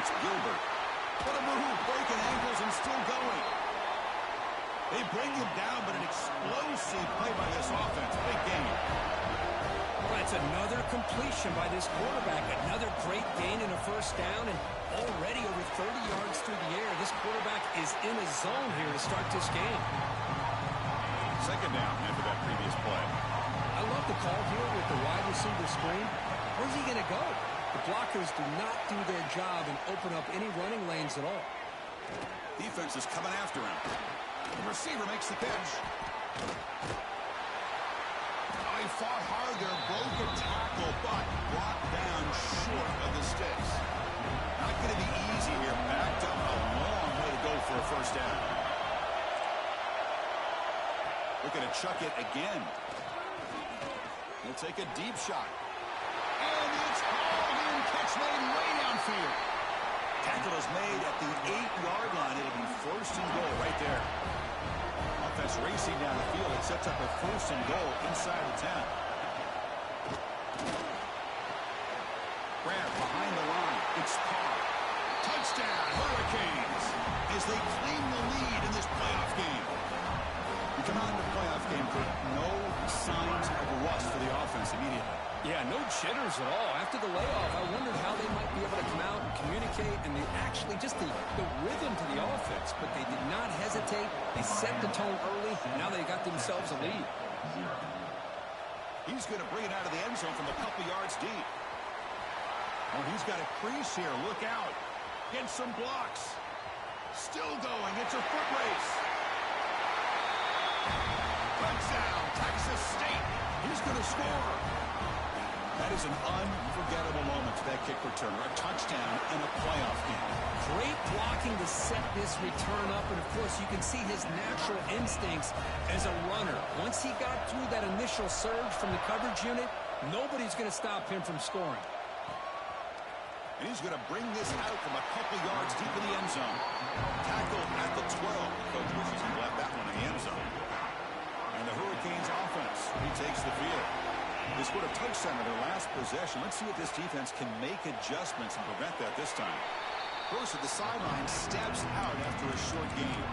It's Gilbert. What a move, breaking ankles and still going. They bring him down, but an explosive play by this offense. Big game. That's another completion by this quarterback. Another great gain in a first down, and already over 30 yards through the air. This quarterback is in a zone here to start this game. Second down after that previous play. I love the call here with the wide receiver screen. Where's he going to go? The blockers do not do their job and open up any running lanes at all. Defense is coming after him. The receiver makes the pitch. He fought hard there, broke a tackle, but brought down short of the sticks. Not going to be easy here. Backed up a long way to go for a first down. Looking to chuck it again. He'll take a deep shot. And it's hauled in. Catch made way downfield. Tackle is made at the 8-yard line. It'll be first and goal right there. Offense racing down the field. It sets up a first and goal inside the 10. Grab behind the line. It's Carr. Touchdown, Hurricanes, as they claim the lead in this playoff game. We come out in the playoff game for no signs of rust for the offense immediately. Yeah, no jitters at all. After the layoff, I wondered how they might be able to come out and communicate, and actually just the rhythm to the offense. But they did not hesitate. They set the tone early, and now they got themselves a lead. He's going to bring it out of the end zone from a couple yards deep. Oh, he's got a crease here. Look out. Gets some blocks. Still going. It's a foot race. Touchdown, Texas State. He's going to score. That is an unforgettable moment for that kick returner. A touchdown in a playoff game. Great blocking to set this return up, and of course you can see his natural instincts as a runner. Once he got through that initial surge from the coverage unit, nobody's going to stop him from scoring. And he's going to bring this out from a couple yards deep in the end zone. Tackled at the 12. Coach wishes he left that one in the end zone. And the Hurricanes offense retakes the field. They scored a touchdown in their last possession. Let's see if this defense can make adjustments and prevent that this time. Bruce at the sideline steps out after a short game.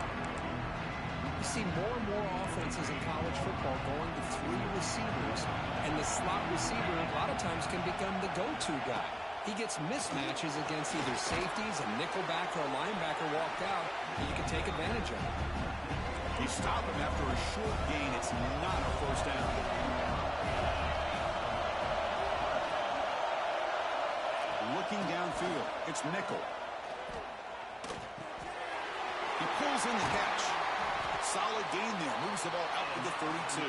You see more and more offenses in college football going to 3 receivers, and the slot receiver a lot of times can become the go-to guy. He gets mismatches against either safeties, a nickelback, or a linebacker walked out, and you can take advantage of it. He stopped him after a short gain. It's not a first down. Looking downfield, it's Nickel. He pulls in the catch. Solid gain there. Moves the ball out to the 32.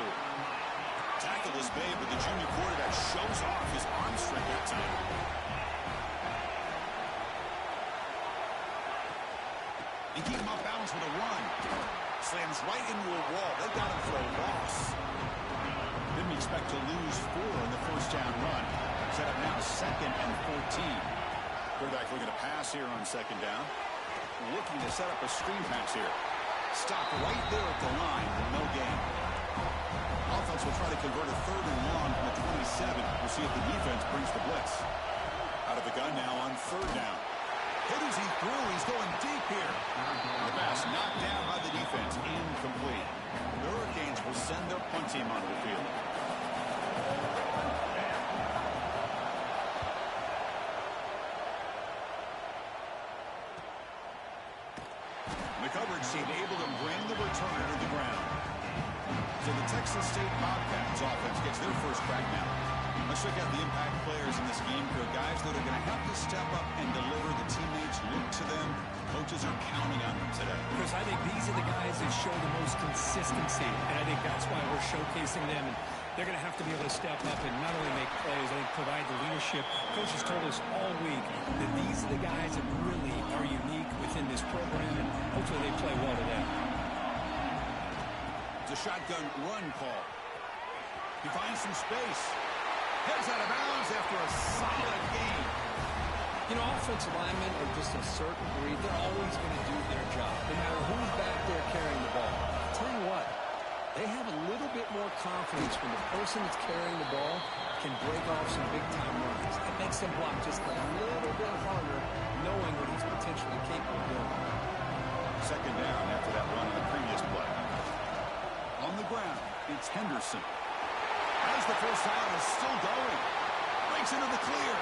Tackle is made, but the junior quarterback shows off his arm strength that time. They keep him up bounds with a run. Slams right into a wall. They got him for a loss. Didn't expect to lose 4 in the first down run. Set up now 2nd and 14. Quarterback looking to pass here on 2nd down. Looking to set up a screen pass here. Stopped right there at the line. No gain. Offense will try to convert a 3rd and long from the 27. We'll see if the defense brings the blitz. Out of the gun now on 3rd down. Hit as he threw. He's going deep here. The pass knocked down by the defense. Incomplete. The Hurricanes will send their punt team onto the field. The coverage team able to bring the returner to the ground. So the Texas State Bobcats offense gets their first crack now. Let's check out the impact players in this game for guys that are going to have to step up and deliver. The teammates look to them. Coaches are counting on them today. Because I think these are the guys that show the most consistency, and I think that's why we're showcasing them. And they're going to have to be able to step up and not only make plays, I think provide the leadership. Coaches told us all week that these are the guys that really are unique within this program, and hopefully they play well today. It's a shotgun run call. He finds some space. Heads out of bounds after a solid game. You know, offensive linemen are just a certain breed. They're always going to do their job, no matter who's back there carrying the ball. I'll tell you what, they have a little bit more confidence when the person that's carrying the ball can break off some big-time runs. It makes them block just a little bit harder knowing what he's potentially capable of doing. Second down after that run on the previous play. On the ground, it's Henderson. As the first down is still going. Breaks into the clear.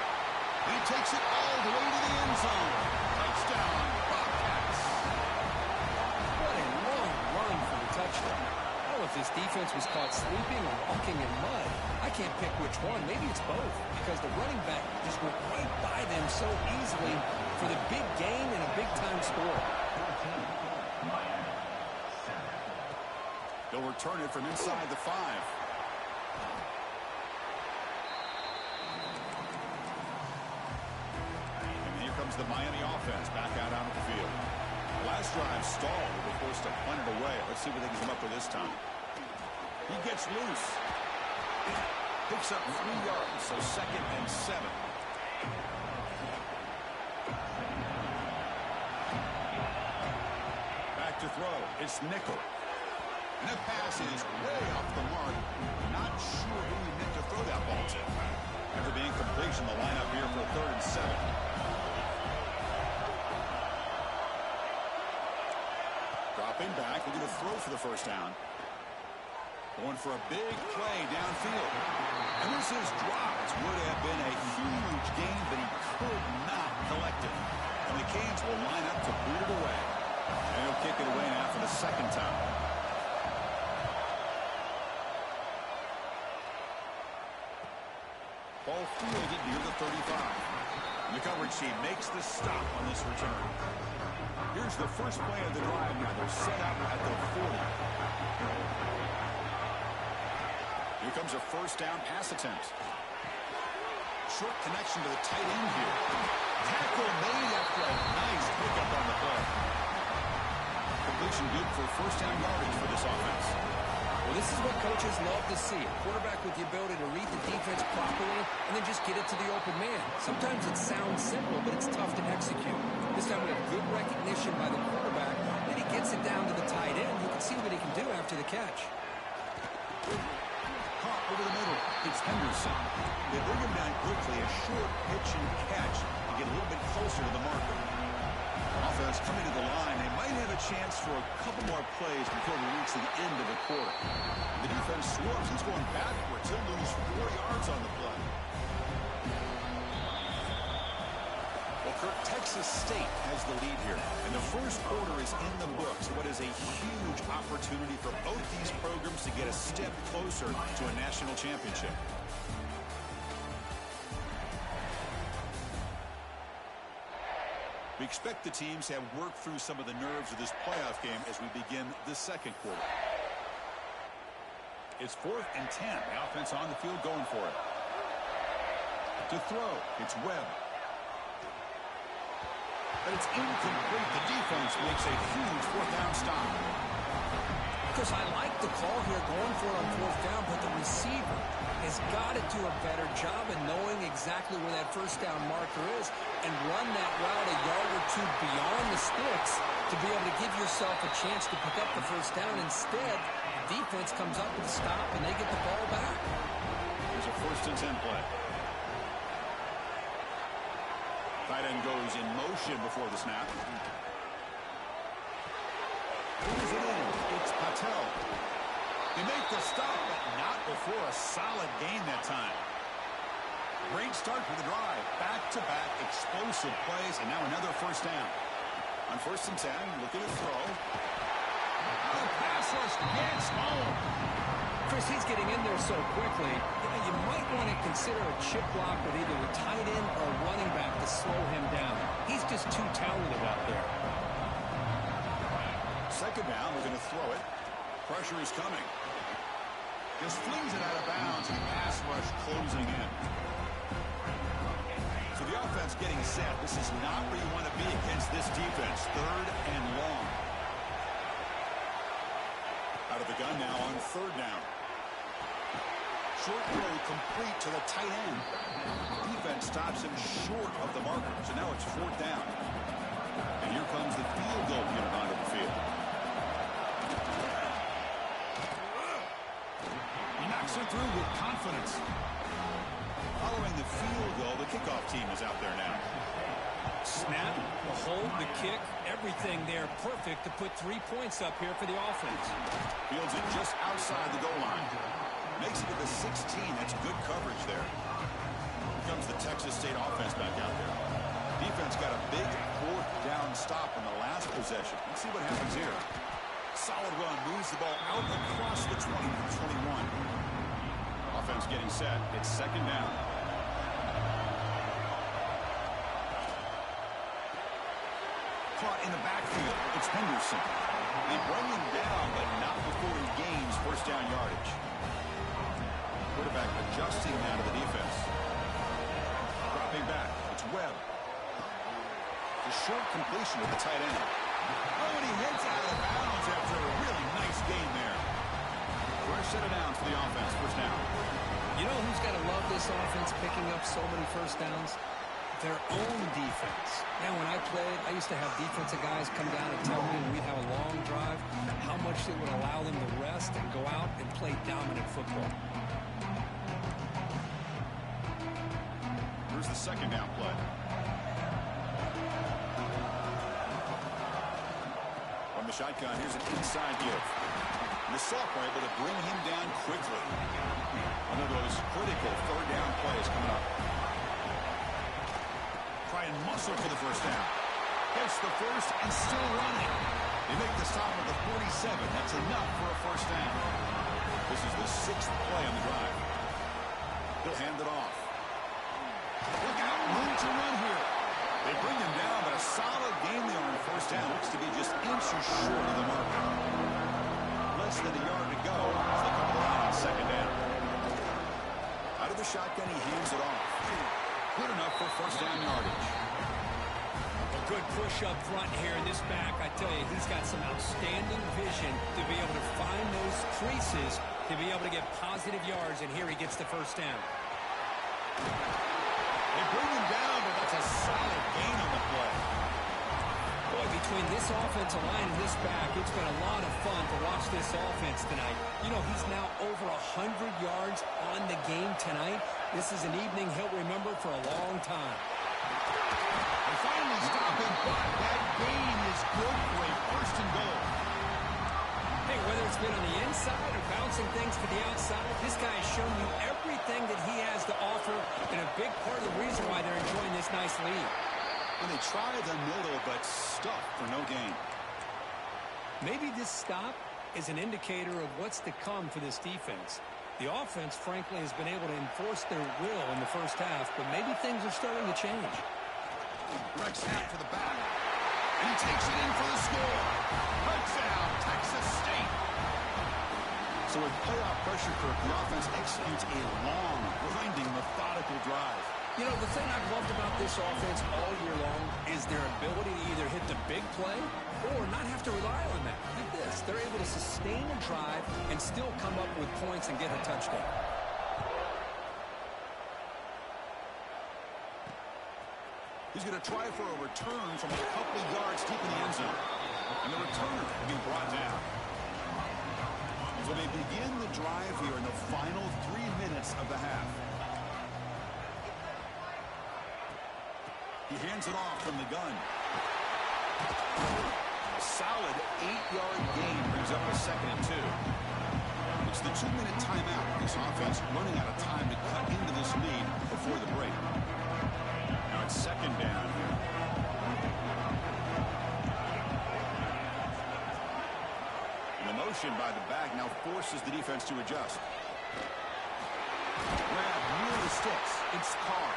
He takes it all the way to the end zone. Touchdown, Bobcats. What a long run for the touchdown. I don't know if this defense was caught sleeping or walking in mud. I can't pick which one. Maybe it's both, because the running back just went right by them so easily for the big gain and a big-time score. They'll return it from inside the 5. The Miami offense back out onto the field. Last drive stalled. They were forced to punt it away. Let's see what they can come up with this time. He gets loose. Picks up 3 yards, so 2nd and 7. Back to throw. It's Nickel. And that pass is way off the mark. Not sure who he meant to throw that ball to. After being completion, the lineup here for 3rd and 7. Dropping back, looking to throw for the first down. Going for a big play downfield. And this is dropped. Would have been a huge gain, but he could not collect it. And the Canes will line up to boot it away. And he'll kick it away now for the 2nd time. Ball fielded near the 35. The coverage team makes the stop on this return. Here's the first play of the drive now. They're set up at the 40. Here comes a first down pass attempt. Short connection to the tight end here. Tackle made after a nice pickup on the play. Completion good for first down yardage for this offense. Well, this is what coaches love to see. A quarterback with the ability to read the defense properly and then just get it to the open man. Sometimes it sounds simple, but it's tough to execute. This time we have good recognition by the quarterback. Then he gets it down to the tight end. You can see what he can do after the catch. Caught over the middle. It's Henderson. They bring him down quickly. A short pitch and catch to get a little bit closer to the marker. Offense coming to the line. They might have a chance for a couple more plays before we reach the end of the quarter. The defense swerves. He's going backwards. He'll lose 4 yards on the play. Well, Kirk, Texas State has the lead here. And the first quarter is in the books. What is a huge opportunity for both these programs to get a step closer to a national championship. We expect the teams to have worked through some of the nerves of this playoff game as we begin the second quarter. It's 4th and 10. The offense on the field going for it. To throw, it's Webb. But it's incomplete. The defense makes a huge 4th down stop. Chris, I like the call here going for it on 4th down, but the receiver has got to do a better job in knowing exactly where that first down marker is and run that route a yard or 2 beyond the sticks to be able to give yourself a chance to pick up the first down. Instead, the defense comes up with a stop and they get the ball back. Here's a 1st and 10 play. Tight end goes in motion before the snap. Moves it in. It's Patel. They make the stop, but not before a solid gain that time. Great start for the drive. Back-to-back explosive plays, and now another first down. On 1st and 10, looking to throw. The pass rush gets home. Chris, he's getting in there so quickly. You might want to consider a chip block with either a tight end or a running back to slow him down. He's just too talented out there. Second down, we're going to throw it. Pressure is coming. Just flings it out of bounds, and pass rush closing in. So the offense getting set. This is not where you want to be against this defense. 3rd and long. Out of the gun now on 3rd down. Short throw complete to the tight end. Defense stops him short of the marker. So now it's 4th down. And here comes the field goal unit onto the field. It through with confidence. Following the field goal, the kickoff team is out there now. Snap, the hold, the kick, everything there perfect to put 3 points up here for the offense. Fields it just outside the goal line. Makes it to the 16. That's good coverage there. Here comes the Texas State offense back out there. Defense got a big 4th down stop in the last possession. Let's see what happens here. Solid run. Moves the ball out across the 20-21. Offense getting set. It's 2nd down. Caught in the backfield. It's Henderson. They bring him down, but not before he gains 1st down yardage. Quarterback adjusting now to the defense. Dropping back. It's Webb. A short completion with the tight end. Oh, and he heads out of bounds after a really nice gain there. Fresh set of downs for the offense. 1st down. You know who's got to love this offense picking up so many 1st downs? Their own defense. Man, when I played, I used to have defensive guys come down and tell me when we'd have a long drive how much it would allow them to rest and go out and play dominant football. Here's the 2nd down play. From the shotgun, here's an inside give. And the sophomore able to bring him down quickly. One of those critical 3rd down plays coming up. Try and muscle for the 1st down. Gets the 1st and still running. They make the stop at the 47. That's enough for a 1st down. This is the 6th play on the drive. He'll hand it off. Look out, room to run here. They bring him down, but a solid game there on 1st down. Looks to be just inches short of the mark. Less than a yard to go as they come around on 2nd down. Out of the shotgun, he hands it off. Good enough for 1st down yardage. A good push up front here in this back. I tell you, he's got some outstanding vision to be able to find those creases to be able to get positive yards, and here he gets the 1st down. They bring him down, but that's a solid gain on the play. Boy, between this offensive line and this back, it's been a lot of fun to watch this offense tonight. You know, he's now over 100 yards on the game tonight. This is an evening he'll remember for a long time. They finally stop him, but that gain is good for a 1st and goal. Hey, whether it's been on the inside or bouncing things to the outside, this guy has shown you everything that he has to offer, and a big part of the reason why they're enjoying this nice lead. And they try the middle, but stuff for no gain. Maybe this stop is an indicator of what's to come for this defense. The offense, frankly, has been able to enforce their will in the 1st half, but maybe things are starting to change. Rex snap to the back. And he takes it in for the score. Touchdown, Texas State. So with playoff pressure, Kirk, the offense executes a long, grinding, methodical drive. You know, the thing I've loved about this offense all year long is their ability to either hit the big play or not have to rely on that. Like this, they're able to sustain a drive and still come up with points and get a touchdown. He's going to try for a return from a couple of yards deep in the end zone. And the returner being brought down. So they begin the drive here in the final 3 minutes of the half. He hands it off from the gun. A solid 8-yard gain brings up a 2nd and 2. It's the 2-minute timeout. This offense running out of time to cut into this lead before the break. Now it's 2nd down here. And the motion by the back now forces the defense to adjust. Grab near the sticks. It's Carr.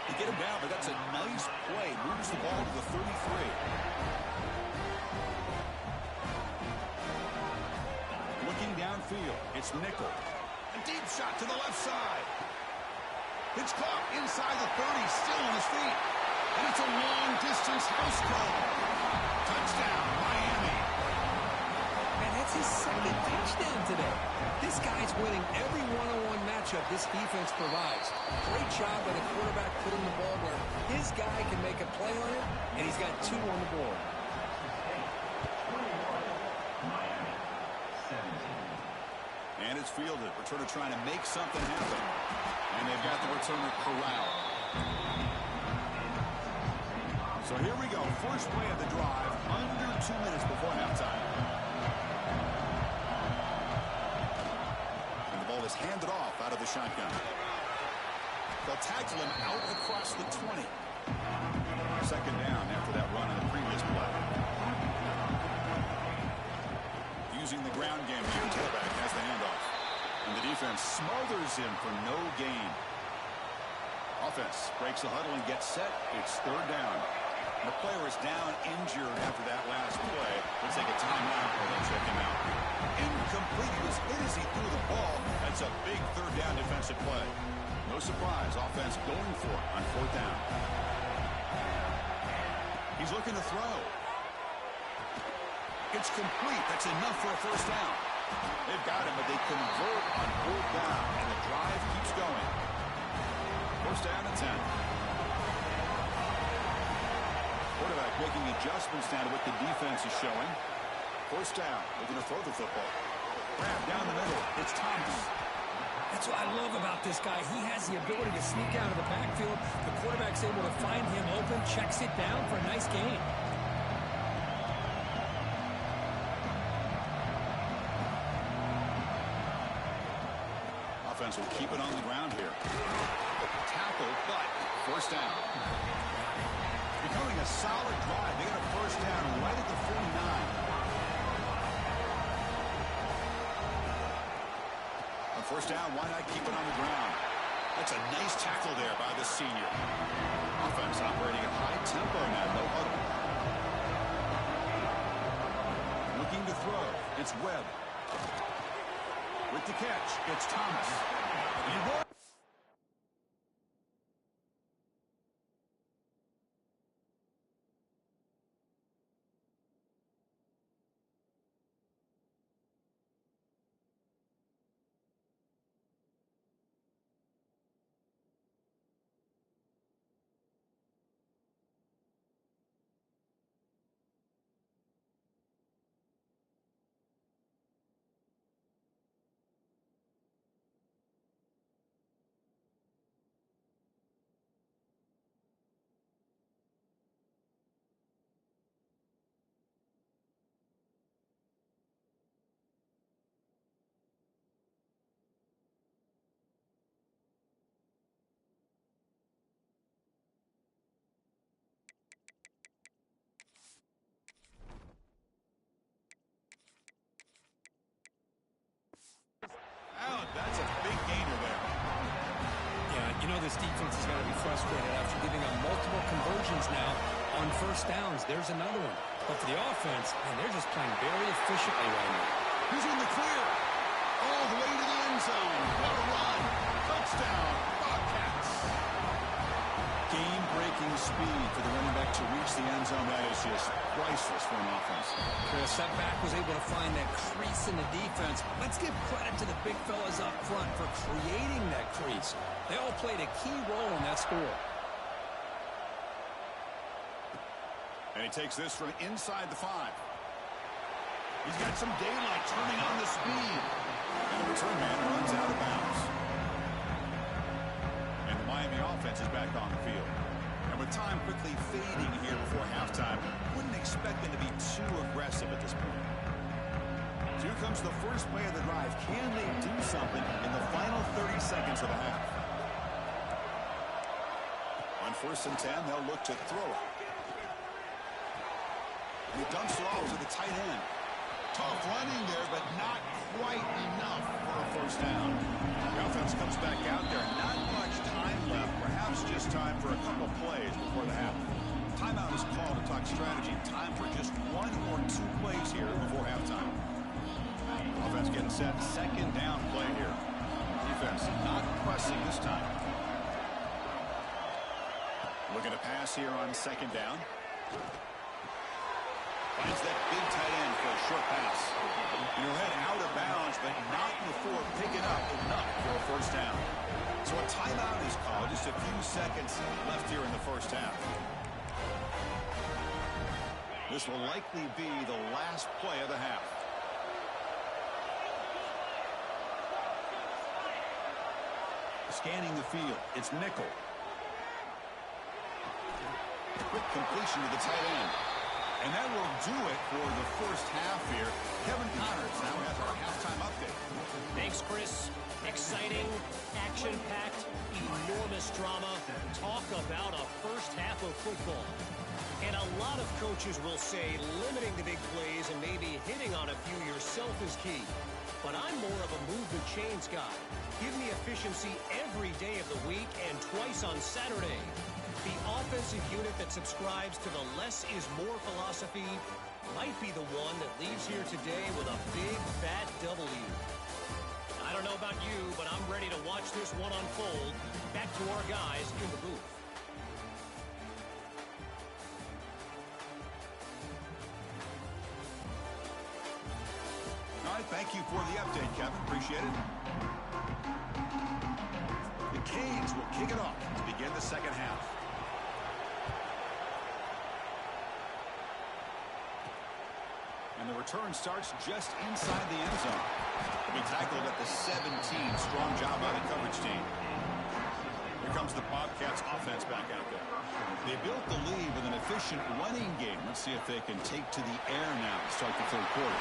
They get him down, but that's a nice play. Moves the ball to the 33. Looking downfield, it's Nickel. A deep shot to the left side. It's caught inside the 30, still on his feet. And it's a long-distance house call. Touchdown, Miami. Man, that's his 2nd touchdown today. This guy's winning every one-on-one matchup this defense provides. Great job by the quarterback putting the ball where his guy can make a play on it, and he's got 2 on the board. And it's fielded. Returner trying to make something happen. And they've got the returner corralled. So here we go. First play of the drive, under 2 minutes before halftime. And the ball is handed off out of the shotgun. They'll tackle him out across the 20. Second down after that run in the previous play. Using the ground game here, tailback has the handoff. And the defense smothers him for no gain. Offense breaks the huddle and gets set. It's third down. The player is down injured after that last play. Let's take a timeout or they'll check him out. Incomplete. He was hit as he threw the ball. That's a big third down defensive play. No surprise. Offense going for it on fourth down. He's looking to throw. It's complete. That's enough for a first down. They've got him, but they convert on fourth down, and the drive keeps going. First down and 10. Quarterback making adjustments now to what the defense is showing. First down. Looking to throw the football. Grab down the middle. It's Thomas. That's what I love about this guy. He has the ability to sneak out of the backfield. The quarterback's able to find him open, checks it down for a nice gain. Offense will keep it on the ground here. Tackle, but first down. Becoming a solid drive. They got a first down right at the 49. On first down, why not keep it on the ground? That's a nice tackle there by the senior. Offense operating at high tempo now. No huddle. Looking to throw. It's Webb. With the catch, it's Thomas. He won. That's a big gainer there. Yeah, you know this defense is going to be frustrated after giving up multiple conversions now on first downs. There's another one. But for the offense, man, they're just playing very efficiently right now. He's in the clear. All the way to the end zone. What a run. Touchdown. Bobcats. Game-breaking speed for the running back to reach the end zone. That is just priceless for an offense. Chris, that back was able to find that crease in the defense. Let's give credit to the big fellas up front for creating that crease. They all played a key role in that score. And he takes this from inside the 5. He's got some daylight turning on the speed. And the return man runs out of bounds. And the Miami offense is back on the field. And with time quickly fading here before halftime, wouldn't expect them to be too aggressive at this point. So here comes the first play of the drive. Can they do something in the final 30 seconds of the half? On first and 10, they'll look to throw it. And he dumps it off to the tight end. Tough running there, but not quite enough for a first down. The offense comes back out there. Not much time left. Perhaps just time for a couple plays before the half. Timeout is called to talk strategy. Time for just 1 or 2 plays here before halftime. Offense getting set. Second down play here. Defense not pressing this time. Looking to pass here on second down. Finds that big tight end for a short pass. And he'll head out of bounds, but not before picking up enough for a first down. So a timeout is called. Just a few seconds left here in the first half. This will likely be the last play of the half. Scanning the field, it's nickel. quick completion to the tight end. And that will do it for the first half here. Kevin Connors now has our halftime update. Thanks, Chris. Exciting, action-packed, enormous drama. Talk about a first half of football. And a lot of coaches will say limiting the big plays and maybe hitting on a few yourself is key. But I'm more of a move the chains guy. Give me efficiency every day of the week and twice on Saturday. The offensive unit that subscribes to the less is more philosophy might be the one that leaves here today with a big, fat W. I don't know about you, but I'm ready to watch this one unfold. Back to our guys in the booth. All right, thank you for the update, Kevin. Appreciate it. The Canes will kick it off to begin the second half. And the return starts just inside the end zone. He'll be tackled at the 17. Strong job by the coverage team. Here comes the Bobcats offense back out there. They built the lead with an efficient running game. Let's see if they can take to the air now to start the third quarter.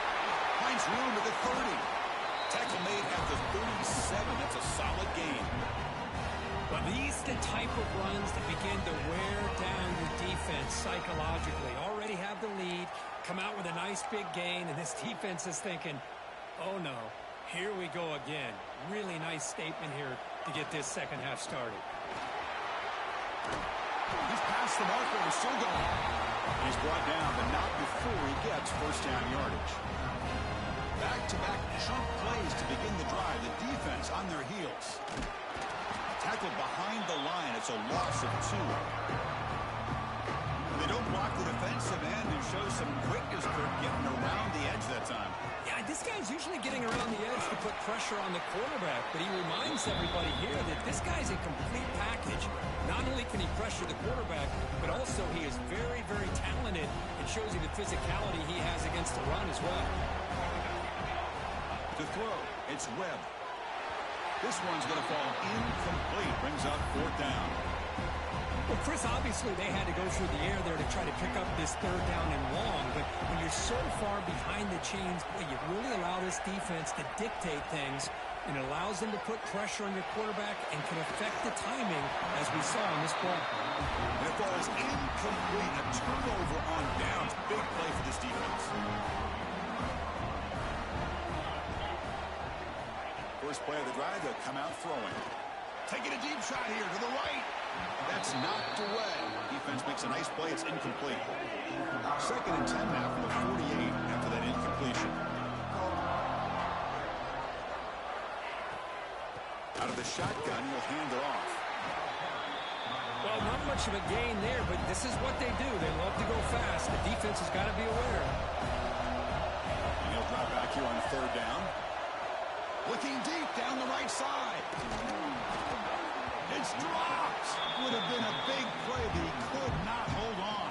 Finds room at the 30. Tackle made at the 37. That's a solid gain. Well, these are the type of runs that begin to wear down your defense psychologically. Already have the lead, come out with a nice big gain, and this defense is thinking, oh no, here we go again. Really nice statement here to get this second half started. He's past the marker and still going. He's brought down, but not before he gets first down yardage. Back-to-back chunk plays to begin the drive. The defense on their heels. Tackled behind the line. It's a loss of 2. They don't block the defensive end and show some quickness for getting around the edge that time. Yeah, this guy's usually getting around the edge to put pressure on the quarterback, but he reminds everybody here that this guy's a complete package. Not only can he pressure the quarterback, but also he is very, very talented and shows you the physicality he has against the run as well. To throw, it's Webb. This one's going to fall incomplete. Brings up fourth down. Well, Chris, obviously they had to go through the air there to try to pick up this third down and long, but when you're so far behind the chains, boy, you really allow this defense to dictate things, and it allows them to put pressure on your quarterback and can affect the timing, as we saw in this play. And it falls incomplete. A turnover on downs. Big play for this defense. First play of the drive, they'll come out throwing. Taking a deep shot here to the right. That's knocked away. Defense makes a nice play. It's incomplete. Second and 10 now from the 48 after that incompletion. Out of the shotgun, he'll hand it off. Well, not much of a gain there, but this is what they do. They love to go fast. The defense has got to be aware. And he'll drop back here on third down. Looking deep down the right side. It's dropped. Would have been a big play, but he could not hold on.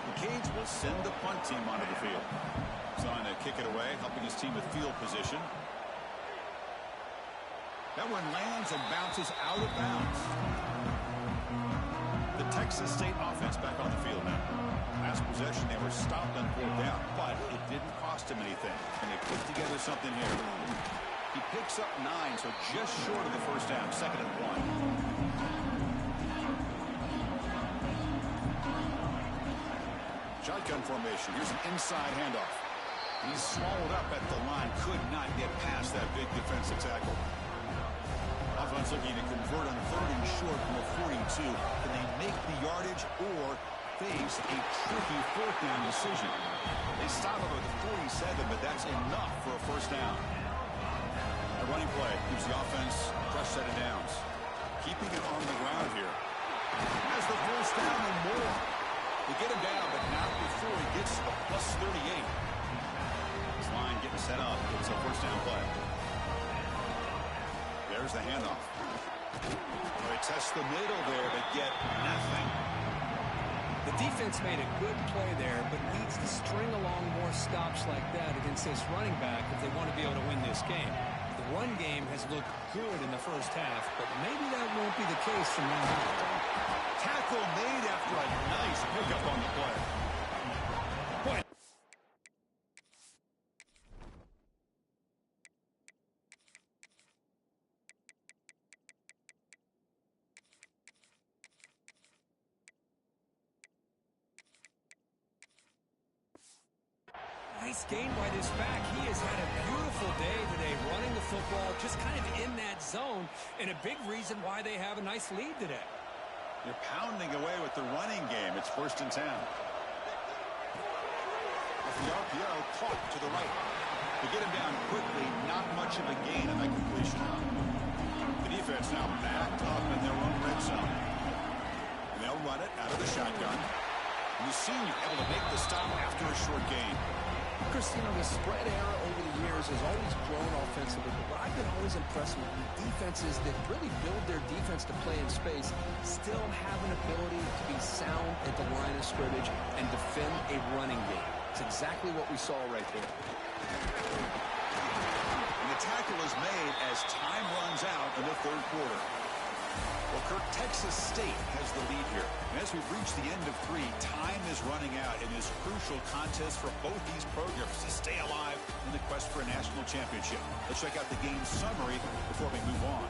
The Canes will send the punt team onto the field. Trying to kick it away, helping his team with field position. That one lands and bounces out of bounds. The Texas State offense back on the field now. Last possession, they were stopped on fourth down, but it didn't cost him anything. And they put together something here. He picks up 9, so just short of the first down, second and 1. Shotgun formation. Here's an inside handoff. He's swallowed up at the line. Could not get past that big defensive tackle. Offense looking to convert on third and short from the 42. Can they make the yardage or face a tricky fourth down decision? They stop over the 47, but that's enough for a first down. A running play gives the offense a fresh set of downs. Keeping it on the ground here. Has the first down and more. They get him down, but not before he gets a plus 38. This line getting set up. It's a first down play. There's the handoff. They test the middle there, but get nothing. The defense made a good play there, but needs to string along more stops like that against this running back if they want to be able to win this game. The run game has looked good in the first half, but maybe that won't be the case from now on. tackle made after a nice pickup on the play. Boy. Nice gain by this back. He has had a beautiful day today running the football, just kind of in that zone, and a big reason why they have a nice lead today. You're pounding away with the running game. It's 1st and 10. With the RPO caught to the right. To get him down quickly, not much of a gain on that completion. The defense now backed up in their own red zone. And they'll run it out of the shotgun. And the senior able to make the stop after a short gain. Chris, the spread era over the years has always grown offensively, but I've been always impressed with defenses that really build their defense to play in space, still have an ability to be sound at the line of scrimmage and defend a running game. It's exactly what we saw right there. And the tackle is made as time runs out in the 3rd quarter. Well, Kirk, Texas State has the lead here. And as we've reached the end of 3, time is running out in this crucial contest for both these programs to stay alive in the quest for a national championship. Let's check out the game summary before we move on.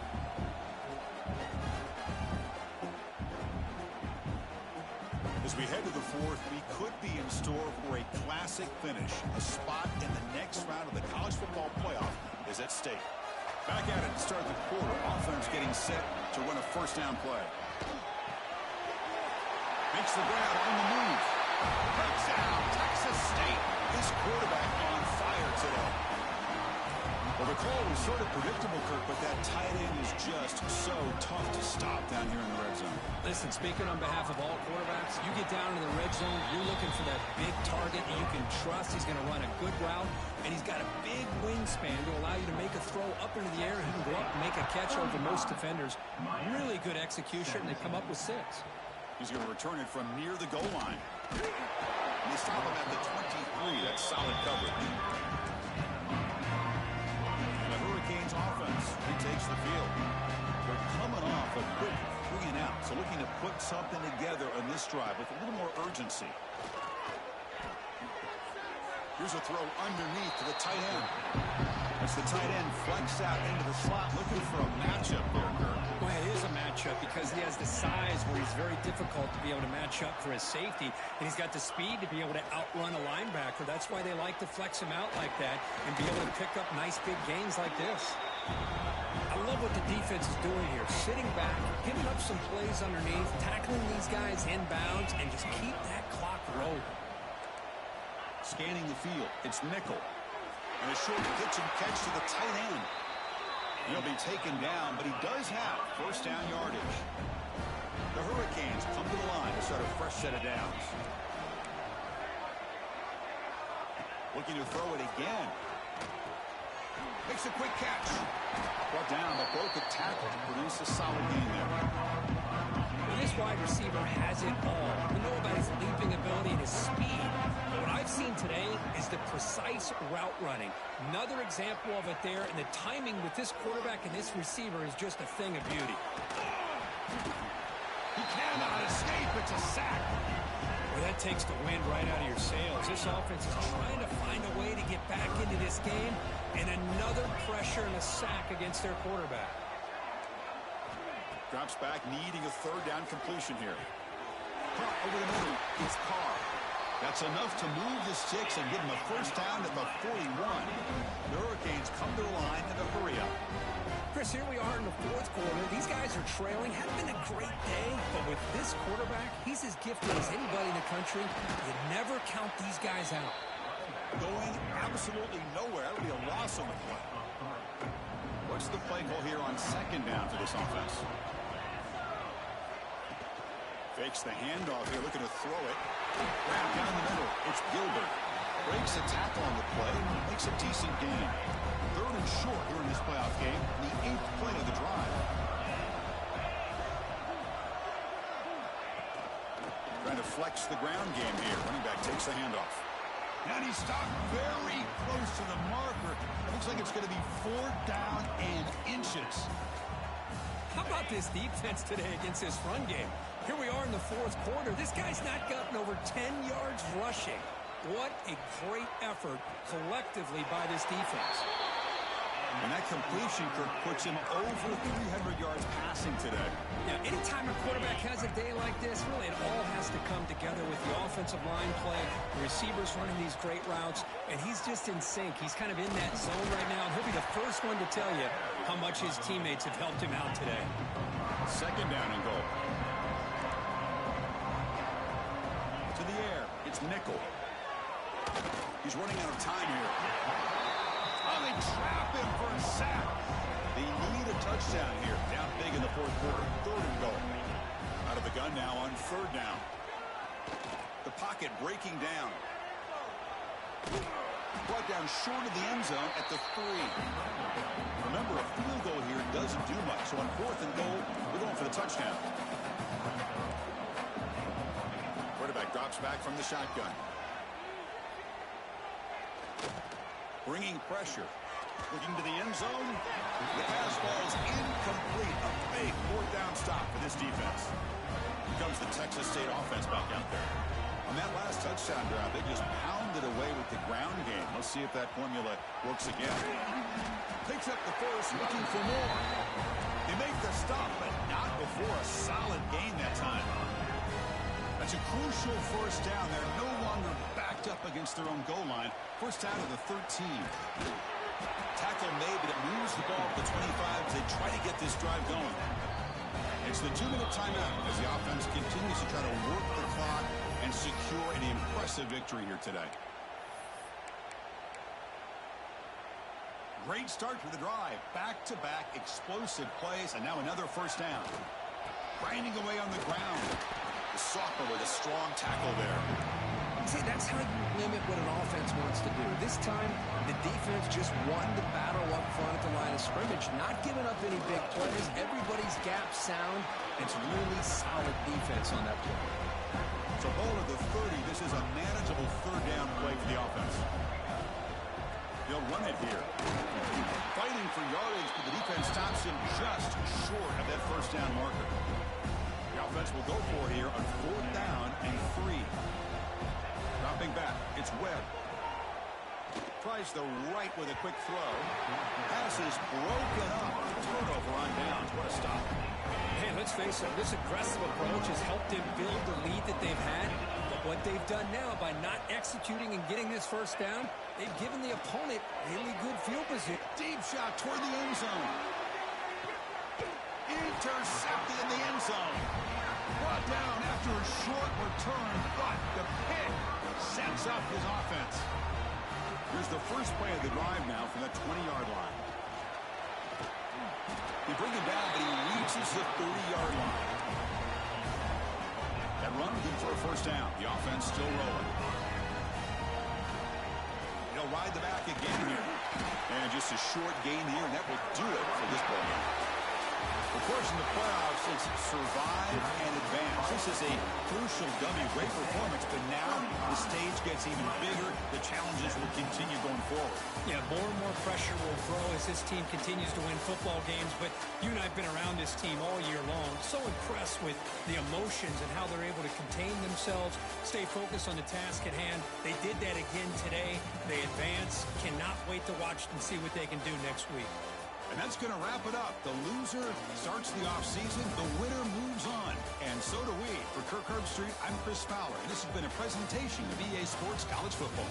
As we head to the 4th, we could be in store for a classic finish. A spot in the next round of the college football playoff is at stake. Back at it to start the quarter. Offense getting set to run a 1st down play. Makes the grab on the move. Breaks out. Texas State. This quarterback on fire today. Well, the call was sort of predictable, Kirk, but that tight end is just so tough to stop down here in the red zone. Listen, speaking on behalf of all quarterbacks, you get down in the red zone, you're looking for that big target that you can trust. He's going to run a good route, and he's got a big wingspan to allow you to make a throw up into the air. He can go up and make a catch over most defenders. Really good execution, and they come up with 6. He's going to return it from near the goal line. And they stop him at the 23. That's solid coverage. Hurricanes offense retakes the field. They're coming off a quick 3 and out, so looking to put something together on this drive with a little more urgency. Here's a throw underneath to the tight end. As the tight end flex out into the slot, looking for a matchup there, Kirk. Well, it is a matchup because he has the size where he's very difficult to be able to match up for his safety, and he's got the speed to be able to outrun a linebacker. That's why they like to flex him out like that and be able to pick up nice big gains like this. I love what the defense is doing here. Sitting back, giving up some plays underneath, tackling these guys inbounds, and just keep that clock rolling. Scanning the field, it's nickel. And a short pitch and catch to the tight end. He'll be taken down, but he does have 1st down yardage. The Hurricanes come to the line to start a fresh set of downs. Looking to throw it again. Makes a quick catch. Brought down, but broke a tackle to produce a solid gain there. Well, this wide receiver has it all. We know about his leaping ability and his speed. But what I've seen today is the precise route running. Another example of it there, and the timing with this quarterback and this receiver is just a thing of beauty. He cannot escape. It's a sack. Well, that takes the wind right out of your sails. This offense is trying to find a way to get back into this game, and another pressure and a sack against their quarterback. Drops back, needing a 3rd down completion here. Caught over the middle. It's Carr. That's enough to move the sticks and give him a 1st down at the 41. The Hurricanes come to the line in a hurry up. Chris, here we are in the 4th quarter. These guys are trailing. Hadn't been a great day, but with this quarterback, he's as gifted as anybody in the country. You never count these guys out. Going absolutely nowhere. That would be a loss on the play. What's the play call here on 2nd down for this offense? Fakes the handoff here, looking to throw it. Wrap down the middle. It's Gilbert. Breaks a tackle on the play. Makes a decent gain. 3rd and short here in this playoff game. The 8th play of the drive. Trying to flex the ground game here. Running back takes the handoff. And he stopped very close to the marker. Looks like it's going to be 4th down and inches. How about this defense today against this run game? Here we are in the fourth quarter. This guy's not gotten over 10 yards rushing. What a great effort collectively by this defense. And that completion, Kirk, puts him over 300 yards passing today. Now, anytime a quarterback has a day like this, really it all has to come together with the offensive line play, the receivers running these great routes, and he's just in sync. He's kind of in that zone right now, and he'll be the first one to tell you how much his teammates have helped him out today. Second down and goal. To the air. It's Nickel. He's running out of time here. Oh, they trap him for a sack. They need a touchdown here. Down big in the fourth quarter. Third and goal. Out of the gun now on third down. The pocket breaking down. Brought down short of the end zone at the 3. Remember, a field goal here doesn't do much. So on fourth and goal, we're going for the touchdown. Quarterback drops back from the shotgun. Bringing pressure. Looking to the end zone. The pass falls incomplete. A big fourth down stop for this defense. Here comes the Texas State offense back out there. On that last touchdown drive, they just pounded away with the ground game. Let's see if that formula works again. Picks up the first, looking for more. They make the stop, but not before a solid gain that time. That's a crucial first down. They're no longer backed up against their own goal line. First down to the 13. Tackle made, but it moves the ball to the 25 as they try to get this drive going. It's the 2-minute timeout as the offense continues to try to work the clock and secure an impressive victory here today. Great start to the drive. Back-to-back explosive plays, and now another first down. Grinding away on the ground. The sophomore with a strong tackle there. See, that's how you limit what an offense wants to do. This time, the defense just won the battle up front at the line of scrimmage, not giving up any big plays. Everybody's gap sound. It's really solid defense on that play. So ball at the 30. This is a manageable third down play for the offense. They'll run it here. Fighting for yardage, but the defense stops him just short of that first down marker. The offense will go for here on fourth down and 3. Dropping back, it's Webb. Tries the right with a quick throw. Pass is broken up. Turnover on downs. What a stop. Hey, let's face it, this aggressive approach has helped them build the lead that they've had. But what they've done now by not executing and getting this first down, they've given the opponent really good field position. Deep shot toward the end zone. Intercepted in the end zone. Brought down after a short return, but the pick sets up his offense. Here's the first play of the drive now from the 20-yard line. They bring him down, but he reaches the 30-yard line. That run good for a first down. The offense still rolling. He'll ride the back again here. And just a short gain here, and that will do it for this ball game. Of course, in the playoffs, it's survive and advance. This is a crucial W. Great performance, but now the stage gets even bigger. The challenges will continue going forward. Yeah, more and more pressure will grow as this team continues to win football games, but you and I have been around this team all year long. So impressed with the emotions and how they're able to contain themselves, stay focused on the task at hand. They did that again today. They advance. Cannot wait to watch and see what they can do next week. And that's going to wrap it up. The loser starts the offseason. The winner moves on. And so do we. For Kirk Herbstreit, I'm Chris Fowler. And this has been a presentation of EA Sports College Football.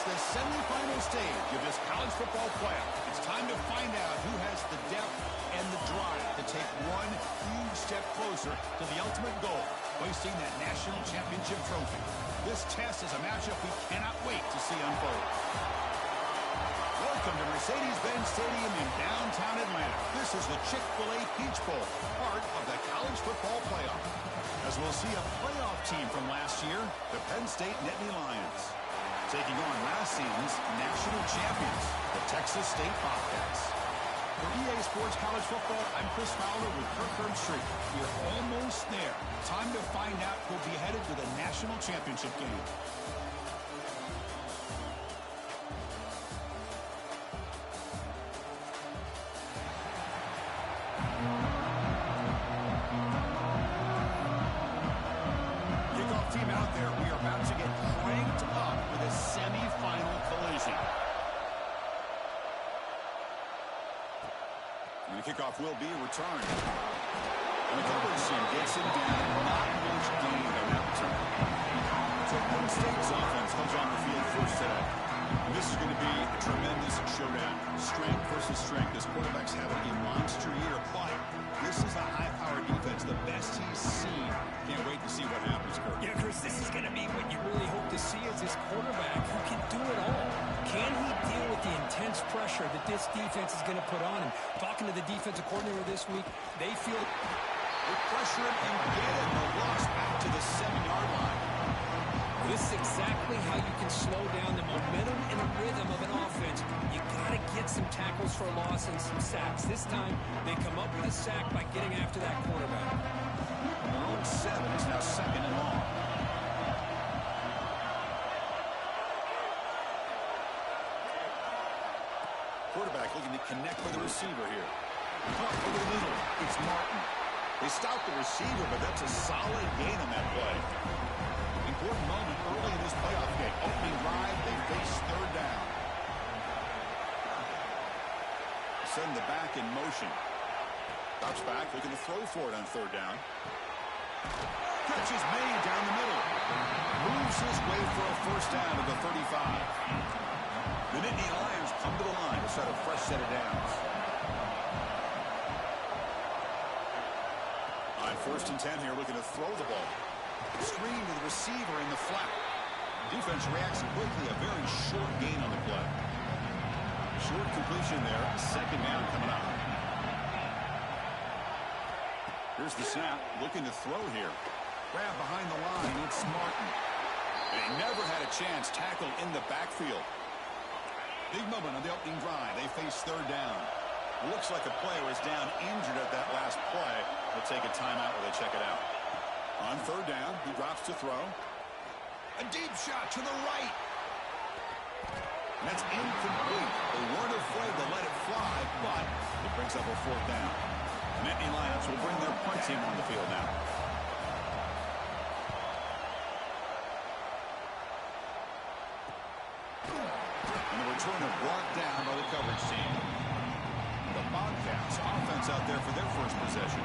the semifinal stage of this college football playoff. It's time to find out who has the depth and the drive to take one huge step closer to the ultimate goal, hoisting that national championship trophy. This test is a matchup we cannot wait to see unfold. Welcome to Mercedes-Benz Stadium in downtown Atlanta. This is the Chick-fil-A Peach Bowl, part of the college football playoff. As we'll see a playoff team from last year, the Penn State Nittany Lions, taking on last season's national champions, the Texas State Bobcats. For EA Sports College Football, I'm Chris Fowler with Kirk Herbstreit. We're almost there. Time to find out who'll be headed to the national championship game. Team out there, we are about to get cranked up with a semifinal collision. And the kickoff will be returned. And the coverage team gets him down. Not much gain on that return. So Penn State's offense comes on the field first today. And this is going to be a tremendous showdown. Strength versus strength. This quarterback's having a monster year, but this is a high-powered defense, the best he's seen. Can't wait to see what happens, Kirk. Yeah, Chris, this is going to be what you really hope to see is this quarterback who can do it all. Can he deal with the intense pressure that this defense is going to put on him? Talking to the defensive coordinator this week, they feel they pressure him and get him. The loss back to the 7-yard line. This is exactly how you can slow down the momentum and the rhythm of an offense. You got to get some tackles for a loss and some sacks. This time, they come up with a sack by getting after that quarterback. Their own 7 is now second and long. Quarterback looking to connect with the receiver here. Caught over the middle. It's Martin. They stopped the receiver, but that's a solid gain on that play. Important moment early in this playoff game. Opening drive, they face third down. Send the back in motion. Drops back, looking to throw for it on third down. Catch is made down the middle. Moves his way for a first down to the 35. The Nittany Lions come to the line to set a fresh set of downs. On 1st and 10 here, looking to throw the ball. Screen to the receiver in the flat. Defense reacts quickly. A very short gain on the play. Short completion there. Second down coming up. Here's the snap. Looking to throw here. Grab behind the line. It's Martin. And he never had a chance. Tackled in the backfield. Big moment on the opening drive. They face third down. Looks like a player is down injured at that last play. They'll take a timeout while they check it out. On third down, he drops to throw. A deep shot to the right. And that's incomplete. They weren't afraid to let it fly, but it brings up a fourth down. The Nittany Lions will bring their punt team on the field now. And the return is brought down by the coverage team. The Bobcats offense out there for their first possession.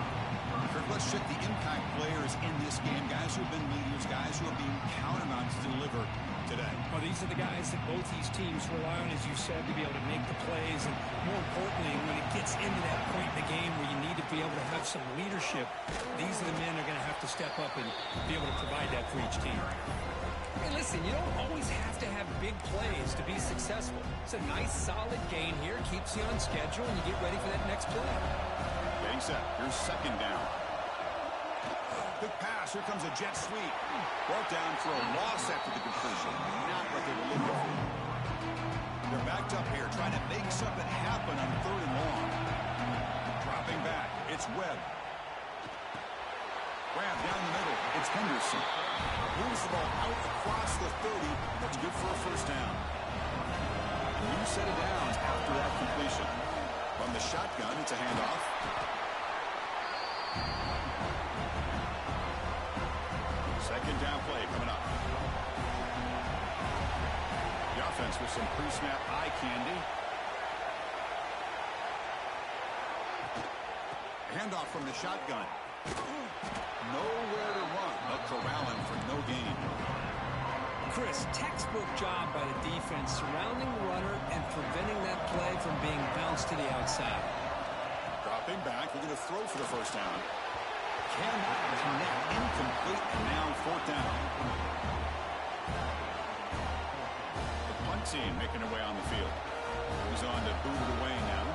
Kirk, let's check the impact players in this game. Guys who have been leaders, guys who are being counted on to deliver today. Well, these are the guys that both these teams rely on, as you said, to be able to make the plays. And more importantly, when it gets into that point in the game where you need to be able to have some leadership, these are the men that are going to have to step up and be able to provide that for each team. Hey, listen, you don't always have to have big plays to be successful. It's a nice, solid gain here. Keeps you on schedule, and you get ready for that next play. Getting set. Here's second down. Quick pass. Here comes a jet sweep. Brought down for a loss after the completion. Not what they were looking for. They're backed up here, trying to make something happen on third and long. Dropping back. It's Webb. Grab down the middle. It's Henderson. Moves the ball out across the 30. That's good for a first down. New set of downs after that completion. From the shotgun, it's a handoff. Second down play coming up. The offense with some pre-snap eye candy. Handoff from the shotgun. Nowhere to run, but corralling for no gain. Chris, textbook job by the defense surrounding the runner and preventing that play from being bounced to the outside. Dropping back, we're going to throw for the first down. Cannot connect, incomplete, and now fourth down. The punt team making their way on the field. He's on to boot it away now.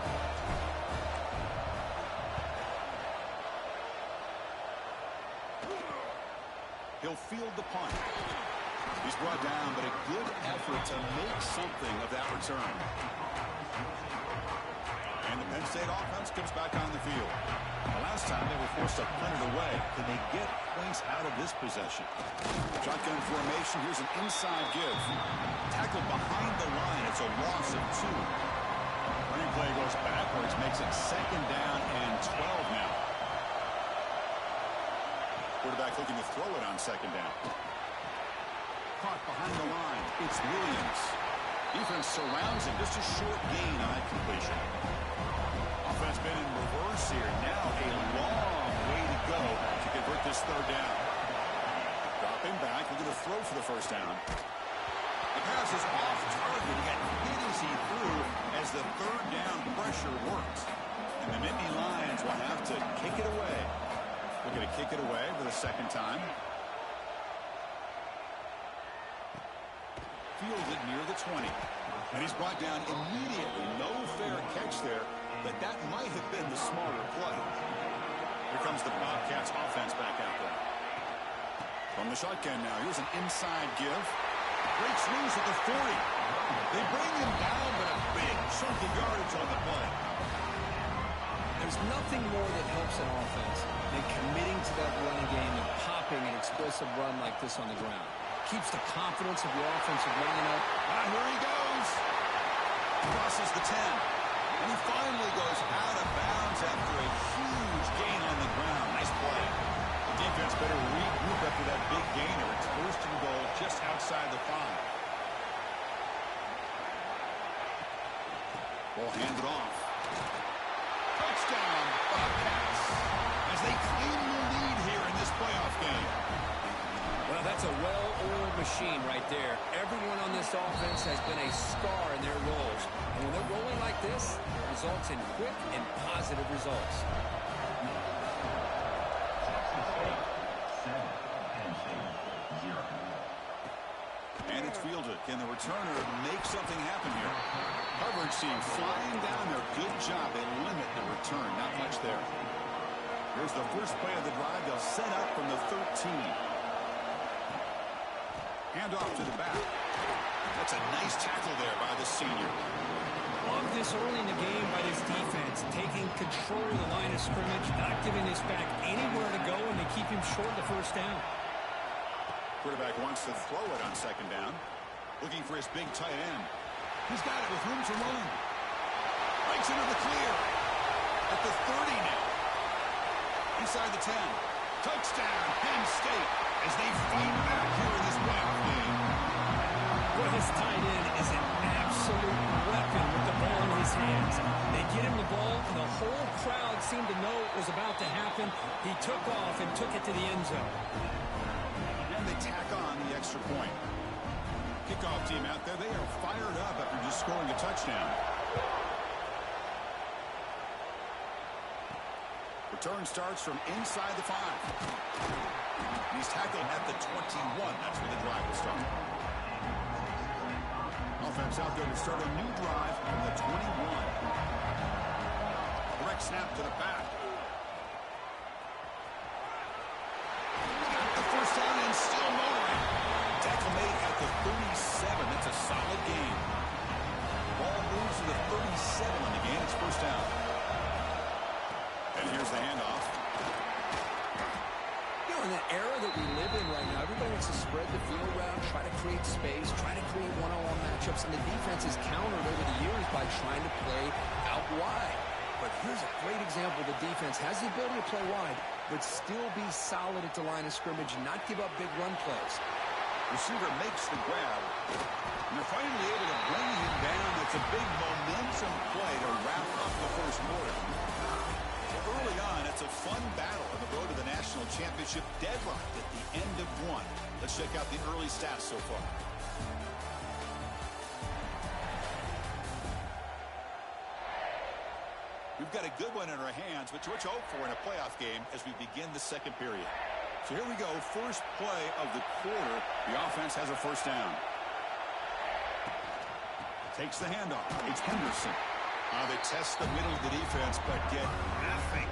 He'll field the punt. He's brought down, but a good effort to make something of that return. And the Penn State offense comes back on the field. The last time they were forced to punt it away. Can they get points out of this possession? Shotgun formation. Here's an inside give. Tackled behind the line. It's a loss of 2. Running play goes backwards. Makes it second down and 12 now. Quarterback looking to throw it on second down. Caught behind the line. It's Williams. Defense surrounds him. Just a short gain on that completion. Offense been in reverse here. Now a long way to go to convert this third down. Dropping back. We're going to throw for the first down. The pass is off target. He got hit as he threw as the third down pressure worked. And the Nittany Lions will have to kick it away. We're going to kick it away for the second time. Fields it near the 20. And he's brought down immediately. No fair catch there, but that might have been the smarter play. Here comes the Bobcats offense back out there. From the shotgun now, here's an inside give. Great swings at the 40. They bring him down, but a big chunk of yardage on the play. There's nothing more that helps an offense than committing to that running game and popping an explosive run like this on the ground. Keeps the confidence of your offensive line up. Ah, here he goes. Crosses the 10. And he finally goes out of bounds after a huge gain on the ground. Nice play. The defense better regroup after that big gainer. It's first and goal just outside the 5. Ball handed off. Touchdown, Bobcats, as they claim the lead here in this playoff game. Well, that's a well-oiled machine right there. Everyone on this offense has been a star in their roles. And when they're rolling like this, it results in quick and positive results. And it's fielded. Can the returner make something happen here? Coverage team flying down there. Good job. They limit the return. Not much there. Here's the first play of the drive. They'll set up from the 13. Hand off to the back. That's a nice tackle there by the senior. Love this early in the game by this defense, taking control of the line of scrimmage, not giving this back anywhere to go, and they keep him short of the first down. Quarterback wants to throw it on second down. Looking for his big tight end. He's got it with room to run. Breaks into the clear. At the 30 now. Inside the 10. Touchdown, Penn State, as they fight back here in this playoff game. Well, this tight end is an absolute weapon with the ball in his hands. They get him the ball, and the whole crowd seemed to know it was about to happen. He took off and took it to the end zone. And they tack on the extra point. Kickoff team out there, they are fired up after just scoring a touchdown. Return starts from inside the 5. He's tackled at the 21. That's where the drive will start. Offense out there to start a new drive from the 21. Direct snap to the back. The first down and still motoring. Tackle made at the 37. That's a solid gain. Ball moves to the 37 on the game. It's first down. And here's the handoff. You know, in the era that we live in right now, everybody wants to spread the field around, try to create space, try to create one-on-one matchups, and the defense is countered over the years by trying to play out wide. But here's a great example. The defense has the ability to play wide, but still be solid at the line of scrimmage and not give up big run plays. Receiver makes the grab, and they're finally able to bring him down. It's a big momentum play to wrap up the first quarter. Early on, it's a fun battle on the road to the national championship, deadlocked at the end of one. Let's check out the early stats so far. We've got a good one in our hands, which much hope for in a playoff game as we begin the second period. So here we go, first play of the quarter. The offense has a first down. Takes the handoff. It's Henderson. They test the middle of the defense, but get nothing